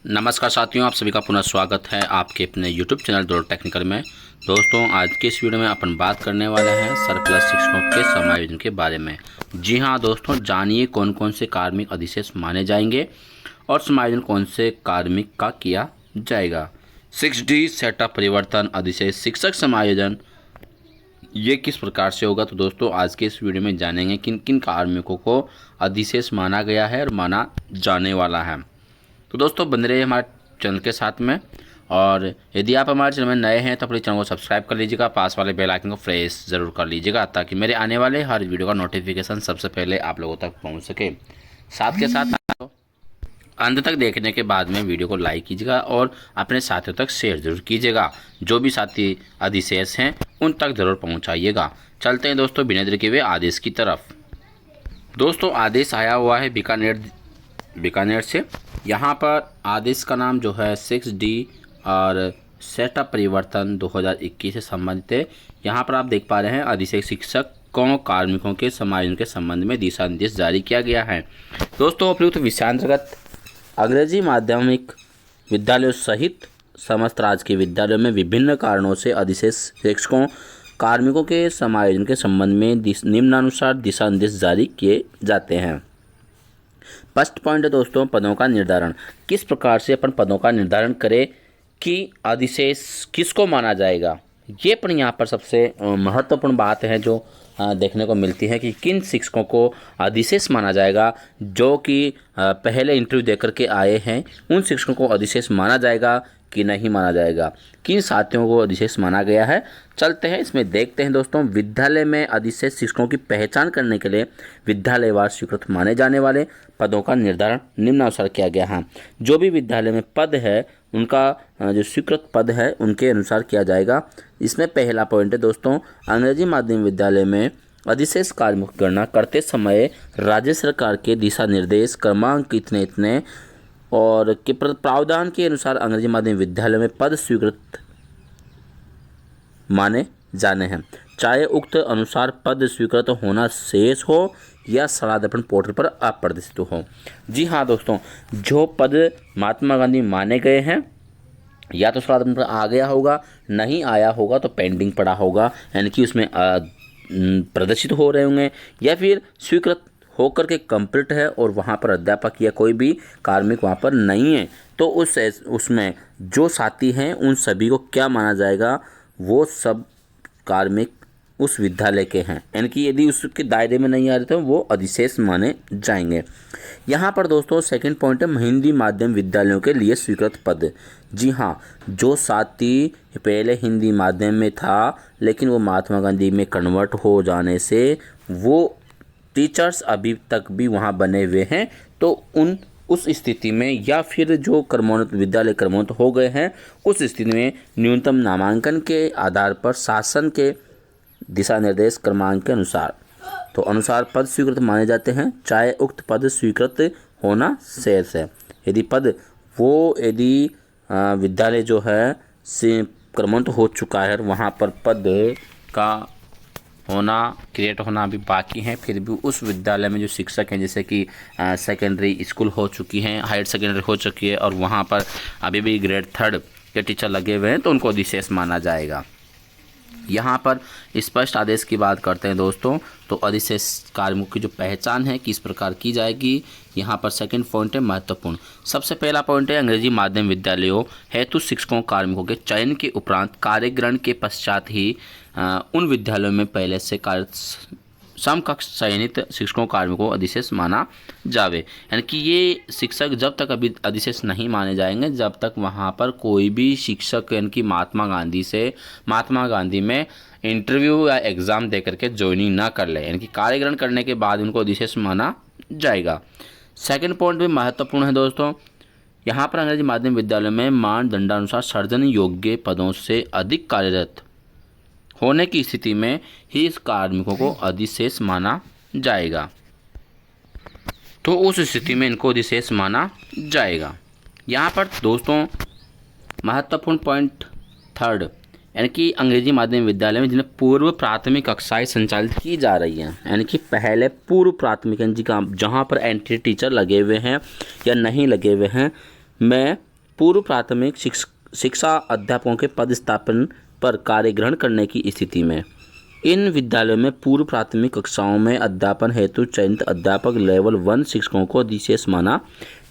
नमस्कार साथियों, आप सभी का पुनः स्वागत है आपके अपने YouTube चैनल दौड़ टेक्निकल में। दोस्तों, आज के इस वीडियो में अपन बात करने वाले हैं सरप्लस शिक्षकों के समायोजन के बारे में। जी हां दोस्तों, जानिए कौन कौन से कार्मिक अधिशेष माने जाएंगे और समायोजन कौन से कार्मिक का किया जाएगा। 6D सेटअप परिवर्तन अधिशेष शिक्षक समायोजन ये किस प्रकार से होगा। तो दोस्तों, आज के इस वीडियो में जानेंगे किन किन कार्मिकों को अधिशेष माना गया है और माना जाने वाला है। तो दोस्तों, बने रहिए हमारे चैनल के साथ में, और यदि आप हमारे चैनल में नए हैं तो अपने चैनल को सब्सक्राइब कर लीजिएगा, पास वाले बेल आइकन को प्रेस ज़रूर कर लीजिएगा ताकि मेरे आने वाले हर वीडियो का नोटिफिकेशन सबसे पहले आप लोगों तक पहुंच सके। साथ के साथ अंत तक देखने के बाद में वीडियो को लाइक कीजिएगा और अपने साथियों तक शेयर जरूर कीजिएगा। जो भी साथी अधिशेष हैं उन तक ज़रूर पहुँचाइएगा। चलते हैं दोस्तों बिना देर के हुए आदेश की तरफ। दोस्तों, आदेश आया हुआ है बीकानेर से। यहाँ पर आदेश का नाम जो है 6D और सेटअप परिवर्तन 2021 से संबंधित है। यहाँ पर आप देख पा रहे हैं अधिशेष शिक्षकों कार्मिकों के समायोजन के संबंध में दिशा निर्देश जारी किया गया है। दोस्तों, उपयुक्त विषयांतर्गत अंग्रेजी माध्यमिक विद्यालयों सहित समस्त राज्य के विद्यालयों में विभिन्न कारणों से अधिशेष शिक्षकों कार्मिकों के समायोजन के संबंध में निम्नानुसार दिशा निर्देश जारी किए जाते हैं। फर्स्ट पॉइंट है दोस्तों, पदों का निर्धारण। किस प्रकार से अपन पदों का निर्धारण करें कि अधिशेष किसको माना जाएगा, ये पर यहाँ पर सबसे महत्वपूर्ण बात है जो देखने को मिलती है कि किन शिक्षकों को अधिशेष माना जाएगा। जो कि पहले इंटरव्यू देकर के आए हैं उन शिक्षकों को अधिशेष माना जाएगा कि नहीं माना जाएगा, किन साथियों को अधिशेष माना गया है। चलते हैं इसमें देखते हैं दोस्तों। विद्यालय में अधिशेष शिक्षकों की पहचान करने के लिए विद्यालयवार स्वीकृत माने जाने वाले पदों का निर्धारण निम्नानुसार किया गया है। जो भी विद्यालय में पद है उनका जो स्वीकृत पद है उनके अनुसार किया जाएगा। इसमें पहला पॉइंट है दोस्तों, अंग्रेजी माध्यम विद्यालय में अधिशेष कार्मिक की गणना करते समय राज्य सरकार के दिशा निर्देश क्रमांक इतने और के प्रावधान के अनुसार अंग्रेजी माध्यम विद्यालय में पद स्वीकृत माने जाने हैं, चाहे उक्त अनुसार पद स्वीकृत होना शेष हो या सलादर्पण पोर्टल पर अप्रदर्शित हो। जी हाँ दोस्तों, जो पद महात्मा गांधी माने गए हैं या तो सलादर्पण पर आ गया होगा, नहीं आया होगा तो पेंडिंग पड़ा होगा, यानी कि उसमें प्रदर्शित हो रहे होंगे, या फिर स्वीकृत होकर के कंप्लीट है और वहाँ पर अध्यापक या कोई भी कार्मिक वहाँ पर नहीं है, तो उसमें जो साथी हैं उन सभी को क्या माना जाएगा, वो सब कार्मिक उस विद्यालय के हैं, यानी कि यदि उसके दायरे में नहीं आ रहे तो वो अधिशेष माने जाएंगे। यहाँ पर दोस्तों सेकंड पॉइंट है हिंदी माध्यम विद्यालयों के लिए स्वीकृत पद। जी हाँ, जो साथी पहले हिंदी माध्यम में था लेकिन वो महात्मा गांधी में कन्वर्ट हो जाने से वो टीचर्स अभी तक भी वहाँ बने हुए हैं, तो उस स्थिति में या फिर जो क्रमोन्नत विद्यालय क्रमोन्नत हो गए हैं उस स्थिति में न्यूनतम नामांकन के आधार पर शासन के दिशा निर्देश क्रमांक के अनुसार पद स्वीकृत माने जाते हैं, चाहे उक्त पद स्वीकृत होना शेष है। यदि विद्यालय जो है से क्रमोन्नत हो चुका है, वहाँ पर पद का क्रिएट होना अभी बाकी है, फिर भी उस विद्यालय में जो शिक्षक हैं, जैसे कि सेकेंडरी स्कूल हो चुकी हैं, हायर सेकेंडरी हो चुकी है और वहाँ पर अभी भी ग्रेड 3 के टीचर लगे हुए हैं, तो उनको अधिशेष माना जाएगा। यहाँ पर स्पष्ट आदेश की बात करते हैं दोस्तों, तो अधिशेष कार्मिकों की जो पहचान है किस प्रकार की जाएगी, यहाँ पर सेकंड पॉइंट है महत्वपूर्ण। सबसे पहला पॉइंट है अंग्रेजी माध्यम विद्यालयों हेतु शिक्षकों कार्मिकों के चयन के उपरांत कार्यग्रहण के पश्चात ही उन विद्यालयों में पहले से समकक्ष चयनित शिक्षकों कार्मिकों को अधिशेष माना जावे। यानी कि ये शिक्षक जब तक अभी अधिशेष नहीं माने जाएंगे जब तक वहाँ पर कोई भी शिक्षक यानी कि महात्मा गांधी में इंटरव्यू या एग्ज़ाम दे करके ज्वाइनिंग ना कर ले, यानी कि कार्यग्रहण करने के बाद उनको अधिशेष माना जाएगा। सेकंड पॉइंट भी महत्वपूर्ण है दोस्तों, यहाँ पर अंग्रेजी माध्यम विद्यालय में मानदंडानुसार सर्जन योग्य पदों से अधिक कार्यरत होने की स्थिति में ही इस कार्मिकों को अधिशेष माना जाएगा, तो उस स्थिति में इनको अधिशेष माना जाएगा। यहाँ पर दोस्तों महत्वपूर्ण पॉइंट थर्ड, यानी कि अंग्रेजी माध्यम विद्यालय में जिन्हें पूर्व प्राथमिक कक्षाएं संचालित की जा रही हैं, यानी कि पहले पूर्व प्राथमिक जी का जहाँ पर एंट्री टीचर लगे हुए हैं या नहीं लगे हुए हैं, में पूर्व प्राथमिक शिक्षा अध्यापकों के पदस्थापन पर कार्य ग्रहण करने की स्थिति में इन विद्यालयों में पूर्व प्राथमिक कक्षाओं में अध्यापन हेतु चयनित अध्यापक लेवल 1 शिक्षकों को अधिशेष माना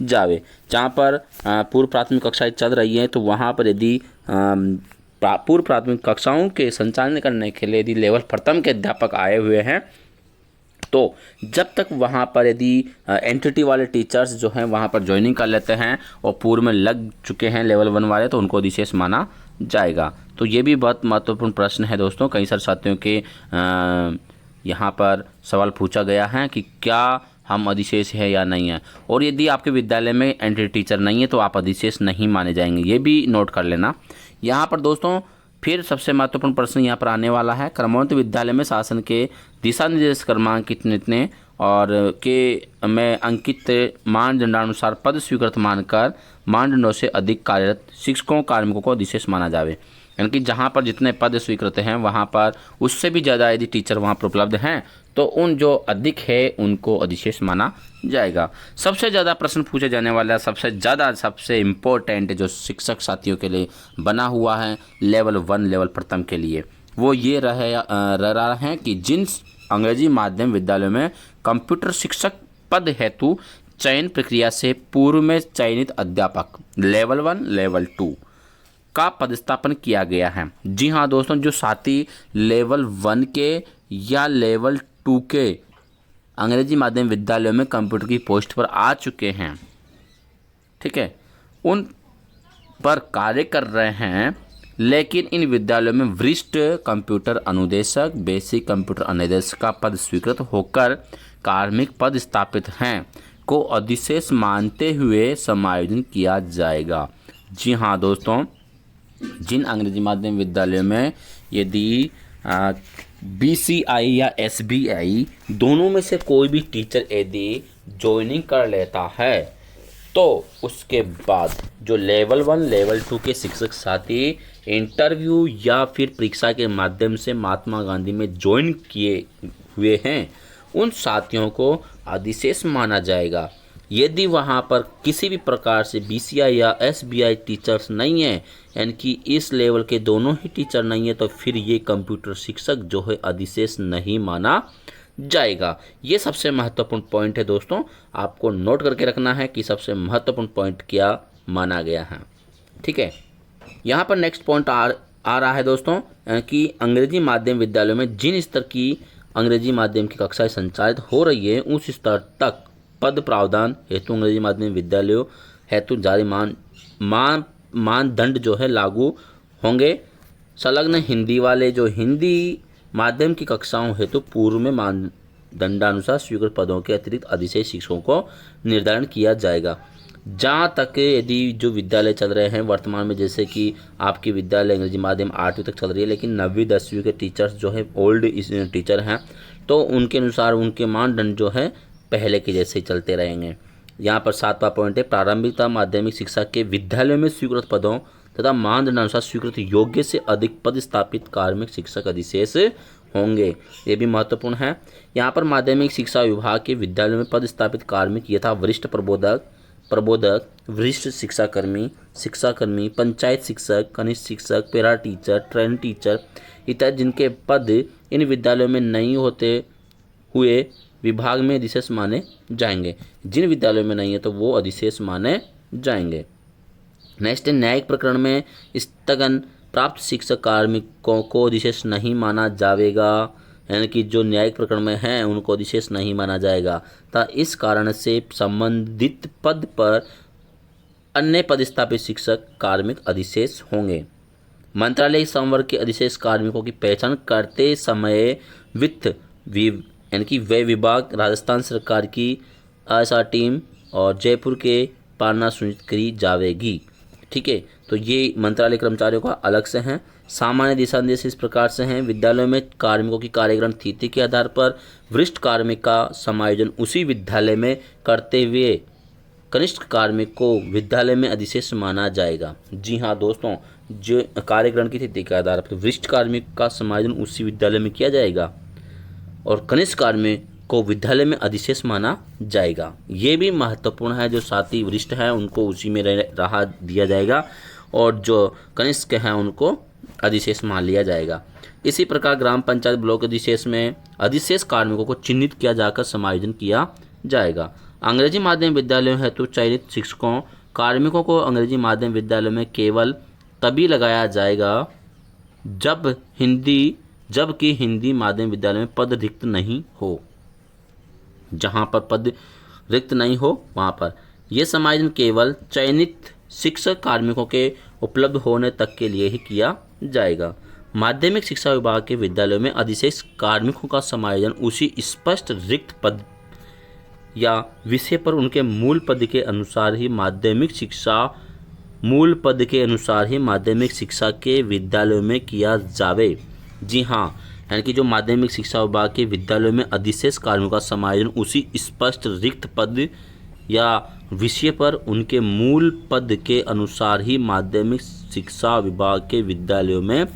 जावे। जहाँ पर पूर्व प्राथमिक कक्षाएं चल रही हैं तो वहाँ पर यदि पूर्व प्राथमिक कक्षाओं के संचालन करने के लिए यदि लेवल प्रथम के अध्यापक आए हुए हैं तो जब तक वहाँ पर यदि एंटिटी वाले टीचर्स जो हैं वहाँ पर ज्वाइनिंग कर लेते हैं और पूर्व में लग चुके हैं लेवल 1 वाले तो उनको अधिशेष माना जाएगा। तो ये भी बहुत महत्वपूर्ण प्रश्न है दोस्तों। कई सारे साथियों के यहाँ पर सवाल पूछा गया है कि क्या हम अधिशेष है या नहीं है, और यदि आपके विद्यालय में एंटिटी टीचर नहीं है तो आप अधिशेष नहीं माने जाएंगे, ये भी नोट कर लेना। यहाँ पर दोस्तों फिर सबसे महत्वपूर्ण प्रश्न यहाँ पर आने वाला है, क्रमोन्नत विद्यालय में शासन के दिशा निर्देश क्रमांक इतने और के में अंकित मानदंडानुसार पद स्वीकृत मानकर मानदंडों से अधिक कार्यरत शिक्षकों कार्मिकों को अधिशेष माना जावे। यानी कि जहाँ पर जितने पद स्वीकृत हैं वहाँ पर उससे भी ज़्यादा यदि टीचर वहाँ पर उपलब्ध हैं तो उन जो अधिक है उनको अधिशेष माना जाएगा। सबसे ज़्यादा प्रश्न पूछे जाने वाला सबसे इम्पोर्टेंट जो शिक्षक साथियों के लिए बना हुआ है लेवल 1 लेवल प्रथम के लिए वो ये रहा है कि जिन अंग्रेजी माध्यम विद्यालयों में कंप्यूटर शिक्षक पद हेतु चयन प्रक्रिया से पूर्व में चयनित अध्यापक लेवल 1 लेवल 2 का पदस्थापन किया गया है। जी हाँ दोस्तों, जो साथी लेवल 1 के या लेवल 2 के अंग्रेजी माध्यम विद्यालयों में कंप्यूटर की पोस्ट पर आ चुके हैं, ठीक है, उन पर कार्य कर रहे हैं, लेकिन इन विद्यालयों में वरिष्ठ कंप्यूटर अनुदेशक बेसिक कंप्यूटर अनुदेशक का पद स्वीकृत होकर कार्मिक पद स्थापित हैं को अधिशेष मानते हुए समायोजन किया जाएगा। जी हाँ दोस्तों, जिन अंग्रेजी माध्यम विद्यालयों में यदि BCI या SBI दोनों में से कोई भी टीचर यदि ज्वाइनिंग कर लेता है तो उसके बाद जो लेवल 1 लेवल 2 के शिक्षक साथी इंटरव्यू या फिर परीक्षा के माध्यम से महात्मा गांधी में ज्वाइन किए हुए हैं उन साथियों को अधिशेष माना जाएगा। यदि वहाँ पर किसी भी प्रकार से BCI या SBI टीचर्स नहीं है, यानी कि इस लेवल के दोनों ही टीचर नहीं है, तो फिर ये कंप्यूटर शिक्षक जो है अधिशेष नहीं माना जाएगा। ये सबसे महत्वपूर्ण पॉइंट है दोस्तों, आपको नोट करके रखना है कि सबसे महत्वपूर्ण पॉइंट क्या माना गया है, ठीक है। यहाँ पर नेक्स्ट पॉइंट आ रहा है दोस्तों कि अंग्रेजी माध्यम विद्यालयों में जिन स्तर की अंग्रेजी माध्यम की कक्षाएं संचालित हो रही है उस स्तर तक पद प्रावधान हेतु अंग्रेजी माध्यम विद्यालयों हेतु जारी मानदंड जो है लागू होंगे। संलग्न हिंदी वाले जो हिंदी माध्यम की कक्षाओं हेतु पूर्व में मानदंडानुसार स्वीकृत पदों के अतिरिक्त अधिशेष शिक्षकों को निर्धारण किया जाएगा। जहाँ तक यदि जो विद्यालय चल रहे हैं वर्तमान में, जैसे कि आपके विद्यालय अंग्रेजी माध्यम 8वीं तक चल रही है, लेकिन 9वीं 10वीं के टीचर्स जो है ओल्ड टीचर हैं, तो उनके अनुसार उनके मानदंड जो है पहले के जैसे ही चलते रहेंगे। यहाँ पर 7वां पॉइंट है, प्रारंभिक माध्यमिक शिक्षा के विद्यालयों में स्वीकृत पदों तथा मानदंडानुसार स्वीकृत योग्य से अधिक पद स्थापित कार्मिक शिक्षक अधिशेष होंगे। ये भी महत्वपूर्ण है। यहाँ पर माध्यमिक शिक्षा विभाग के विद्यालयों में पद स्थापित कार्मिक यथा वरिष्ठ प्रबोधक, वरिष्ठ शिक्षाकर्मी, पंचायत शिक्षक, कनिष्ठ शिक्षक, पैरा टीचर, ट्रेन टीचर इत्यादि जिनके पद इन विद्यालयों में नहीं होते हुए विभाग में अधिशेष माने जाएंगे। जिन विद्यालयों में नहीं है तो वो अधिशेष माने जाएंगे। नेक्स्ट है, न्यायिक प्रकरण में स्थगन प्राप्त शिक्षक कार्मिकों को अधिशेष नहीं माना जाएगा, यानी कि जो न्यायिक प्रकरण में हैं उनको अधिशेष नहीं माना जाएगा। तो इस कारण से संबंधित पद पर अन्य पदस्थापित शिक्षक कार्मिक अधिशेष होंगे। मंत्रालय संवर्ग के अधिशेष कार्मिकों की पहचान करते समय वित्त यानी कि व्यय विभाग, राजस्थान सरकार की आशा टीम और जयपुर के पालना सुनिश्चित करी जाएगी, ठीक है। तो ये मंत्रालय कर्मचारियों का अलग से हैं। सामान्य दिशा निर्देश इस प्रकार से हैं, विद्यालयों में कार्मिकों की कार्यग्रहण तिथि के आधार पर वरिष्ठ कार्मिक का समायोजन उसी विद्यालय में करते हुए कनिष्ठ कार्मिक को विद्यालय में अधिशेष माना जाएगा। जी हाँ दोस्तों, जो कार्यग्रहण की तिथि के आधार पर वरिष्ठ कार्मिक का समायोजन उसी विद्यालय में किया जाएगा और कनिष्ठ कार्मिक को विद्यालय में अधिशेष माना जाएगा। ये भी महत्वपूर्ण है, जो साथी वरिष्ठ हैं उनको उसी में रहा दिया जाएगा और जो कनिष्ठ हैं उनको अधिशेष मान लिया जाएगा। इसी प्रकार ग्राम पंचायत ब्लॉक अधिशेष में अधिशेष कार्मिकों को चिन्हित किया जाकर समायोजन किया जाएगा। अंग्रेजी माध्यम विद्यालयों हेतु चयनित शिक्षकों कार्मिकों को अंग्रेजी माध्यम विद्यालयों में केवल तभी लगाया जाएगा जबकि हिंदी माध्यम विद्यालय में पद रिक्त नहीं हो। जहाँ पर पद रिक्त नहीं हो वहाँ पर यह समायोजन केवल चयनित शिक्षक कार्मिकों के उपलब्ध होने तक के लिए ही किया जाएगा। माध्यमिक शिक्षा विभाग के विद्यालयों में अधिशेष कार्मिकों का समायोजन उसी स्पष्ट रिक्त पद या विषय पर उनके मूल पद के अनुसार ही माध्यमिक शिक्षा के विद्यालयों में किया जावे। जी हाँ, यानी कि जो माध्यमिक शिक्षा विभाग के विद्यालयों में अधिशेष कार्मिकों का समायोजन उसी स्पष्ट रिक्त पद या विषय पर उनके मूल पद के अनुसार ही माध्यमिक शिक्षा विभाग के विद्यालयों में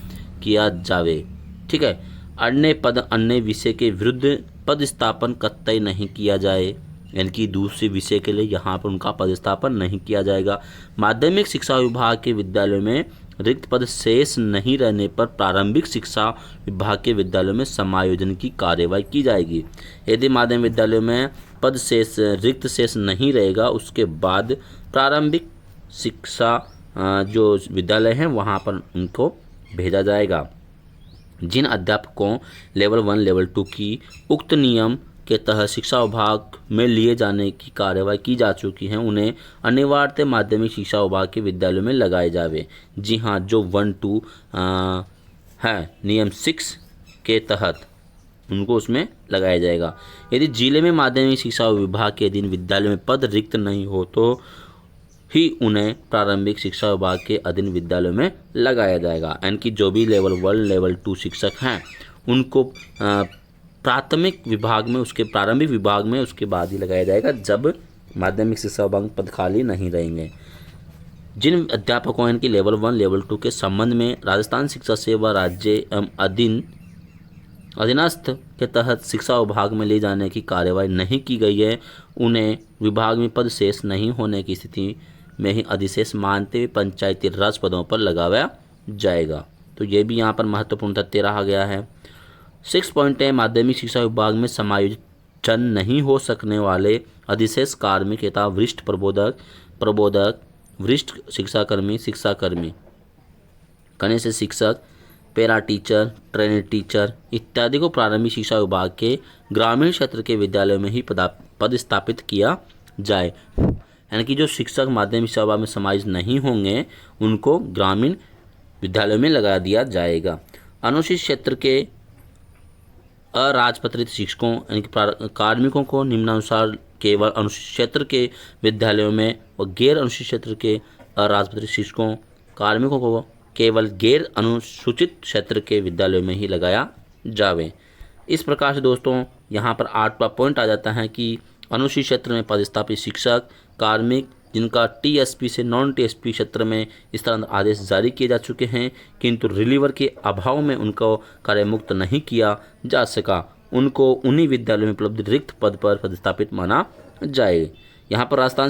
किया जावे। ठीक है, अन्य पद अन्य विषय के विरुद्ध पदस्थापन कतई नहीं किया जाए, यानी कि दूसरे विषय के लिए यहाँ पर उनका पदस्थापन नहीं किया जाएगा। माध्यमिक शिक्षा विभाग के विद्यालयों में रिक्त पद शेष नहीं रहने पर प्रारंभिक शिक्षा विभाग के विद्यालयों में समायोजन की कार्यवाही की जाएगी। यदि माध्यमिक विद्यालयों में पद शेष रिक्त शेष नहीं रहेगा, उसके बाद प्रारंभिक शिक्षा जो विद्यालय हैं वहाँ पर उनको भेजा जाएगा। जिन अध्यापकों लेवल 1 लेवल 2 की उक्त नियम के तहत शिक्षा विभाग में लिए जाने की कार्यवाही की जा चुकी हैं, उन्हें अनिवार्यतः माध्यमिक शिक्षा विभाग के विद्यालयों में लगाए जावे। जी हाँ, जो 1-2 है नियम 6 के तहत उनको उसमें लगाया जाएगा। यदि जिले में माध्यमिक शिक्षा विभाग के अधीन विद्यालय में पद रिक्त नहीं हो तो ही उन्हें प्रारंभिक शिक्षा विभाग के अधीन विद्यालयों में लगाया जाएगा। यानी कि जो भी लेवल 1 लेवल 2 शिक्षक हैं उनको प्राथमिक विभाग में उसके प्रारंभिक विभाग में उसके बाद ही लगाया जाएगा जब माध्यमिक शिक्षा विभाग में पद खाली नहीं रहेंगे। जिन अध्यापकों इनकी लेवल 1 लेवल 2 के संबंध में राजस्थान शिक्षा सेवा राज्य एवं अधीनस्थ के तहत शिक्षा विभाग में ले जाने की कार्यवाही नहीं की गई है, उन्हें विभाग में पद शेष नहीं होने की स्थिति में ही अधिशेष मानते हुए पंचायती राज पदों पर लगाया जाएगा। तो ये भी यहाँ पर महत्वपूर्ण तथ्य रहा गया है। 6 पॉइंट है, माध्यमिक शिक्षा विभाग में समायोजन नहीं हो सकने वाले अधिशेष कार्मिक तथा वरिष्ठ प्रबोधक वरिष्ठ शिक्षाकर्मी कनिष्ठ शिक्षक पैरा टीचर ट्रेनिंग टीचर इत्यादि को प्रारंभिक शिक्षा विभाग के ग्रामीण क्षेत्र के विद्यालयों में ही पदस्थापित किया जाए। यानी कि जो शिक्षक माध्यमिक शिक्षा विभाग में समायोजित नहीं होंगे उनको ग्रामीण विद्यालयों में लगा दिया जाएगा। अनुसूचित क्षेत्र के अराजपत्रित शिक्षकों यानी कि कार्मिकों को निम्नानुसार केवल अनुसूचित क्षेत्र के विद्यालयों में और गैर अनुसूचित क्षेत्र के अराजपत्रित शिक्षकों कार्मिकों को केवल गैर अनुसूचित क्षेत्र के विद्यालयों में ही लगाया जावे। इस प्रकार से दोस्तों यहाँ पर 8वां पॉइंट आ जाता है कि अनुसूचित क्षेत्र में पदस्थापित शिक्षक कार्मिक जिनका टीएसपी से नॉन टीएसपी क्षेत्र में स्थानांतरण आदेश जारी किए जा चुके हैं किंतु रिलीवर के अभाव में उनको कार्यमुक्त नहीं किया जा सका, उनको उन्हीं विद्यालयों में उपलब्ध रिक्त पद पर पदस्थापित माना जाए। यहाँ पर राजस्थान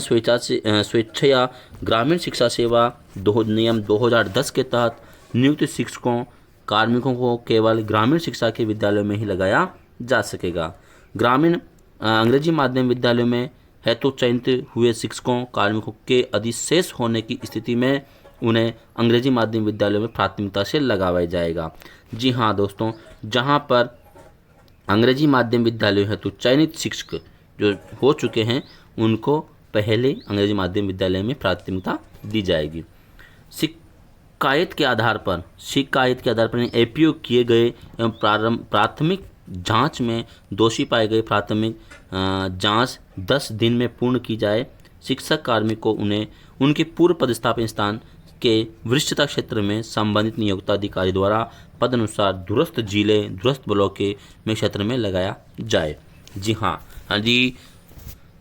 स्वेच्छा ग्रामीण शिक्षा सेवा नियम 2010 के तहत नियुक्त शिक्षकों कार्मिकों को केवल ग्रामीण शिक्षा के विद्यालयों में ही लगाया जा सकेगा। ग्रामीण अंग्रेजी माध्यम विद्यालयों में हेतु चयनित हुए शिक्षकों कार्मिकों के अधिशेष होने की स्थिति में उन्हें अंग्रेजी माध्यम विद्यालयों में प्राथमिकता से लगाया जाएगा। जी हाँ दोस्तों, जहाँ पर अंग्रेजी माध्यम विद्यालयों हेतु चयनित शिक्षक जो हो चुके हैं उनको पहले अंग्रेजी माध्यम विद्यालय में प्राथमिकता दी जाएगी। शिकायत के आधार पर एपीओ किए गए एवं प्राथमिक जांच में दोषी पाए गए प्राथमिक जांच 10 दिन में पूर्ण की जाए। शिक्षक कार्मिक को उन्हें उनके पूर्व पदस्थापन स्थान के वरिष्ठता क्षेत्र में संबंधित नियोक्ता अधिकारी द्वारा पद अनुसार दूरस्थ जिले दूरस्थ ब्लॉक के क्षेत्र में लगाया जाए। जी हाँ, यदि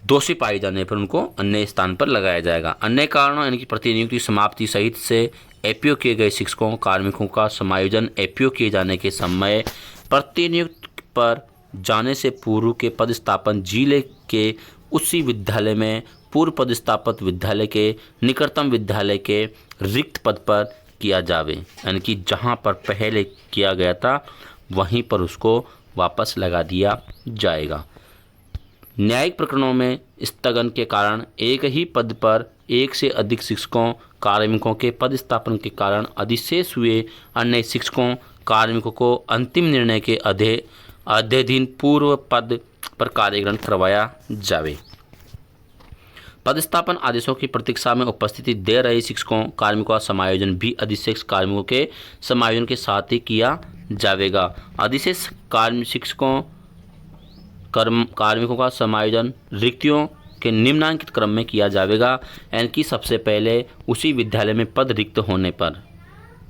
दोषी पाए जाने पर उनको अन्य स्थान पर लगाया जाएगा। अन्य कारणों यानी कि प्रतिनियुक्ति समाप्ति सहित से एपीओ किए गए शिक्षकों कार्मिकों का समायोजन एपीओ किए जाने के समय प्रतिनियुक्त पर जाने से पूर्व के पदस्थापन जिले के उसी विद्यालय में पूर्व पदस्थापित विद्यालय के निकटतम विद्यालय के रिक्त पद पर किया जावे, यानी कि जहाँ पर पहले किया गया था वहीं पर उसको वापस लगा दिया जाएगा। न्यायिक प्रकरणों में स्थगन के कारण एक ही पद पर एक से अधिक शिक्षकों कार्मिकों के पदस्थापन के कारण अधिशेष हुए अन्य शिक्षकों कार्मिकों को अंतिम निर्णय के अध्ययन पूर्व पद पर कार्यग्रहण करवाया जावे। पदस्थापन आदेशों की प्रतीक्षा में उपस्थिति दे रहे शिक्षकों कार्मिकों का समायोजन भी अधिशेष कार्मिकों के समायोजन के साथ ही किया जाएगा। अधिशेष शिक्षकों कार्मिकों का समायोजन रिक्तियों के निम्नांकित क्रम में किया जाएगा, यानी कि सबसे पहले उसी विद्यालय में पद रिक्त होने पर,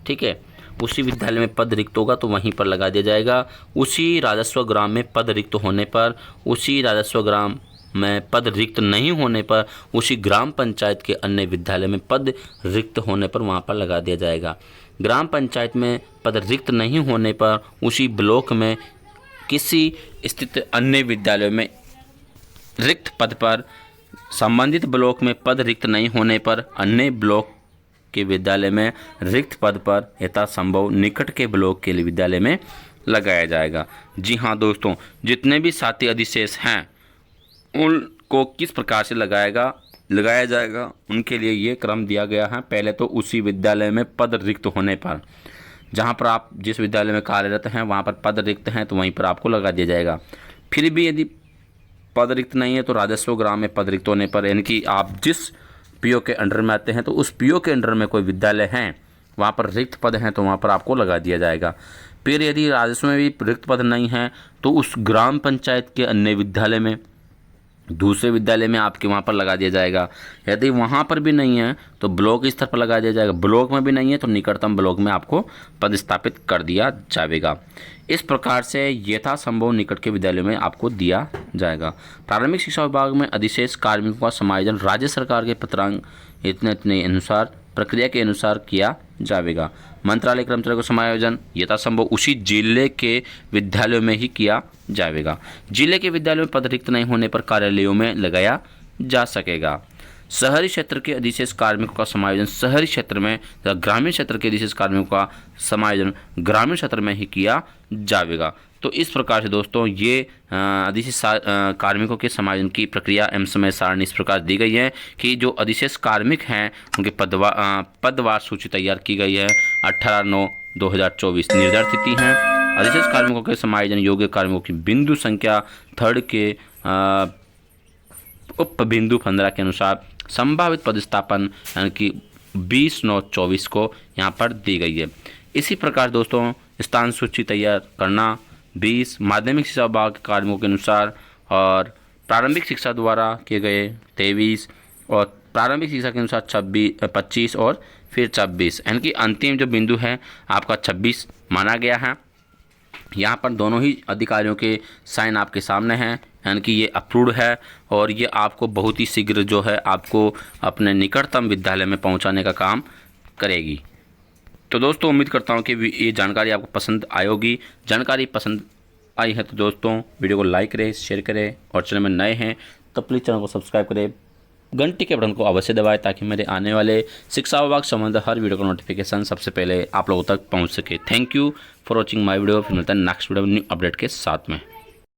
ठीक है, उसी विद्यालय में पद रिक्त होगा तो वहीं पर लगा दिया जाएगा। उसी राजस्व ग्राम में पद रिक्त होने पर, उसी राजस्व ग्राम में पद रिक्त नहीं होने पर, उसी ग्राम पंचायत के अन्य विद्यालय में पद रिक्त होने पर वहाँ पर लगा दिया जाएगा। ग्राम पंचायत में पद रिक्त नहीं होने पर उसी ब्लॉक में किसी स्थित अन्य विद्यालय में रिक्त पद पर, संबंधित ब्लॉक में पद रिक्त नहीं होने पर अन्य ब्लॉक के विद्यालय में रिक्त पद पर यथासंभव निकट के ब्लॉक के विद्यालय में लगाया जाएगा। जी हाँ दोस्तों, जितने भी साथी अधिशेष हैं उनको किस प्रकार से लगाया जाएगा उनके लिए ये क्रम दिया गया है। पहले तो उसी विद्यालय में पद रिक्त होने पर, जहाँ पर आप जिस विद्यालय में कार्यरत हैं वहाँ पर पद रिक्त हैं तो वहीं पर आपको लगा दिया जाएगा। फिर भी यदि पद रिक्त नहीं है तो राजस्व ग्राम में पद रिक्त होने पर, यानी कि आप जिस पीओ के अंडर में आते हैं तो उस पीओ के अंडर में कोई विद्यालय हैं वहाँ पर रिक्त पद हैं तो वहाँ पर आपको लगा दिया जाएगा। फिर यदि राजस्व में भी रिक्त पद नहीं है तो उस ग्राम पंचायत के अन्य विद्यालय में, दूसरे विद्यालय में आपके वहाँ पर लगा दिया जाएगा। यदि वहाँ पर भी नहीं है तो ब्लॉक स्तर पर लगा दिया जाएगा। ब्लॉक में भी नहीं है तो निकटतम ब्लॉक में आपको पदस्थापित कर दिया जाएगा। इस प्रकार से यथासंभव निकट के विद्यालय में आपको दिया जाएगा। प्रारंभिक शिक्षा विभाग में अधिशेष कार्मिकों का समायोजन राज्य सरकार के पत्रांक इतने अनुसार प्रक्रिया के अनुसार किया जाएगा। मंत्रालय कर्मचारियों का समायोजन यथासंभव उसी जिले के विद्यालयों में ही किया जाएगा। जिले के विद्यालयों में पद रिक्त नहीं होने पर कार्यालयों में लगाया जा सकेगा। शहरी क्षेत्र के अधिशेष कार्मिकों का समायोजन शहरी क्षेत्र में, ग्रामीण क्षेत्र के अधिशेष कार्मिकों का समायोजन ग्रामीण क्षेत्र में ही किया जाएगा। तो इस प्रकार से दोस्तों ये अधिशेष कार्मिकों के समायोजन की प्रक्रिया एवं समय सारणी इस प्रकार दी गई है कि जो अधिशेष कार्मिक हैं उनके पदवार सूची तैयार की गई है। 18/9/2024 निर्धारित तिथि हैं। अधिशेष कार्मिकों के समायोजन योग्य कार्मिकों की बिंदु संख्या 3 के उप बिंदु 15 के अनुसार संभावित पदस्थापन यानी कि 20/9/24 को यहाँ पर दी गई है। इसी प्रकार दोस्तों स्थान सूची तैयार करना 20 माध्यमिक शिक्षा विभाग के कार्मिकों के अनुसार और प्रारंभिक शिक्षा द्वारा किए गए 23 और प्रारंभिक शिक्षा के अनुसार 25 और फिर 26, यानी कि अंतिम जो बिंदु है आपका 26 माना गया है। यहाँ पर दोनों ही अधिकारियों के साइन आपके सामने हैं, यानी कि ये अप्रूव्ड है और ये आपको बहुत ही शीघ्र जो है आपको अपने निकटतम विद्यालय में पहुँचाने का काम करेगी। तो दोस्तों उम्मीद करता हूँ कि ये जानकारी आपको पसंद आएगी। जानकारी पसंद आई है तो दोस्तों वीडियो को लाइक करें, शेयर करें और चैनल में नए हैं तो प्लीज़ चैनल को सब्सक्राइब करें, घंटी के बटन को अवश्य दबाएं ताकि मेरे आने वाले शिक्षा विभाग संबंधित हर वीडियो का नोटिफिकेशन सबसे पहले आप लोगों तक पहुँच सके। Thank you for watching my video. फिर मिलता है नेक्स्ट वीडियो न्यू अपडेट के साथ में।